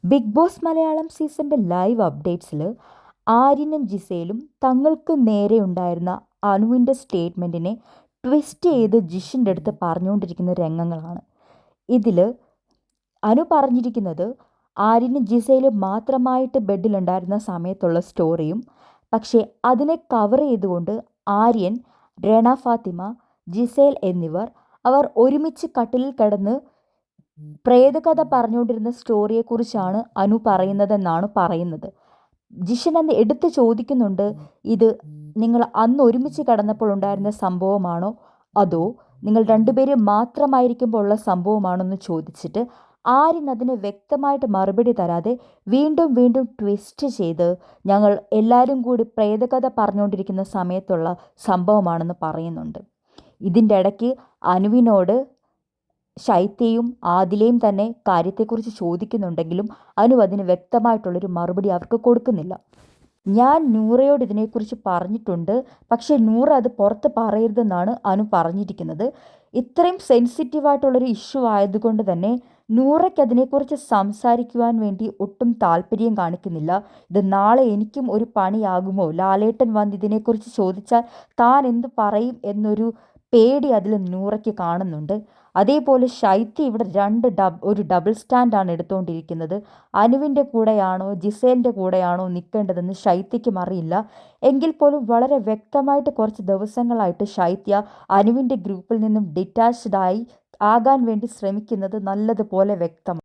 Big boss Malayalam സീസണിൻ്റെ live അപ്ഡേറ്റ്സിൽ ആര്യനും ജിസേലും തങ്ങൾക്ക് നേരെ ഉണ്ടായിരുന്ന അനുവിൻ്റെ സ്റ്റേറ്റ്മെൻറ്റിനെ ട്വിസ്റ്റ് ചെയ്ത് ജിഷിൻ്റെ അടുത്ത് പറഞ്ഞുകൊണ്ടിരിക്കുന്ന രംഗങ്ങളാണ്. ഇതിൽ അനു പറഞ്ഞിരിക്കുന്നത് ആര്യനും ജിസേലും മാത്രമായിട്ട് ബെഡിലുണ്ടായിരുന്ന സമയത്തുള്ള സ്റ്റോറിയും, പക്ഷേ അതിനെ കവർ ചെയ്തുകൊണ്ട് ആര്യൻ, റെന ഫാത്തിമ, ജിസേൽ എന്നിവർ അവർ ഒരുമിച്ച് കട്ടിലിൽ കിടന്ന് പ്രേതകഥ പറഞ്ഞുകൊണ്ടിരുന്ന സ്റ്റോറിയെക്കുറിച്ചാണ് അനു പറയുന്നതെന്നാണ് പറയുന്നത്. ജിഷൻ അന്ന് എടുത്ത് ചോദിക്കുന്നുണ്ട്, ഇത് നിങ്ങൾ അന്ന് ഒരുമിച്ച് കിടന്നപ്പോൾ ഉണ്ടായിരുന്ന സംഭവമാണോ അതോ നിങ്ങൾ രണ്ടുപേരും മാത്രമായിരിക്കുമ്പോൾ ഉള്ള സംഭവമാണോ എന്ന് ചോദിച്ചിട്ട് ആര്യൻ അതിന് വ്യക്തമായിട്ട് മറുപടി തരാതെ വീണ്ടും വീണ്ടും ട്വിസ്റ്റ് ചെയ്ത് ഞങ്ങൾ എല്ലാവരും കൂടി പ്രേതകഥ പറഞ്ഞുകൊണ്ടിരിക്കുന്ന സമയത്തുള്ള സംഭവമാണെന്ന് പറയുന്നുണ്ട്. ഇതിൻ്റെ ഇടയ്ക്ക് അനുവിനോട് ശൈത്യയും ആദിലയും തന്നെ കാര്യത്തെക്കുറിച്ച് ചോദിക്കുന്നുണ്ടെങ്കിലും അനു അതിന് വ്യക്തമായിട്ടുള്ളൊരു മറുപടി അവർക്ക് കൊടുക്കുന്നില്ല. ഞാൻ നൂറയോട് ഇതിനെക്കുറിച്ച് പറഞ്ഞിട്ടുണ്ട്, പക്ഷേ നൂറ അത് പുറത്ത് പറയരുതെന്നാണ് അനു പറഞ്ഞിരിക്കുന്നത്. ഇത്രയും സെൻസിറ്റീവായിട്ടുള്ളൊരു ഇഷ്യൂ ആയതുകൊണ്ട് തന്നെ നൂറയ്ക്ക് അതിനെക്കുറിച്ച് സംസാരിക്കുവാൻ വേണ്ടി ഒട്ടും താല്പര്യം കാണിക്കുന്നില്ല. ഇത് നാളെ എനിക്കും ഒരു പണിയാകുമോ, ലാലേട്ടൻ വന്ന് ഇതിനെക്കുറിച്ച് ചോദിച്ചാൽ താൻ എന്ത് പറയും എന്നൊരു പേടി അതിൽ നൂറയ്ക്ക് കാണുന്നുണ്ട്. അതേപോലെ ശൈത്യ ഇവിടെ ഒരു ഡബിൾ സ്റ്റാൻഡാണ് എടുത്തുകൊണ്ടിരിക്കുന്നത്. അനുവിൻ്റെ കൂടെയാണോ ജിസേലിൻ്റെ കൂടെയാണോ നിൽക്കേണ്ടതെന്ന് ശൈത്യയ്ക്കും അറിയില്ല. എങ്കിൽ പോലും വളരെ വ്യക്തമായിട്ട് കുറച്ച് ദിവസങ്ങളായിട്ട് ശൈത്യ അനുവിൻ്റെ ഗ്രൂപ്പിൽ നിന്നും ഡിറ്റാച്ച്ഡായി ആകാൻ വേണ്ടി ശ്രമിക്കുന്നത് നല്ലതുപോലെ വ്യക്തമാണ്.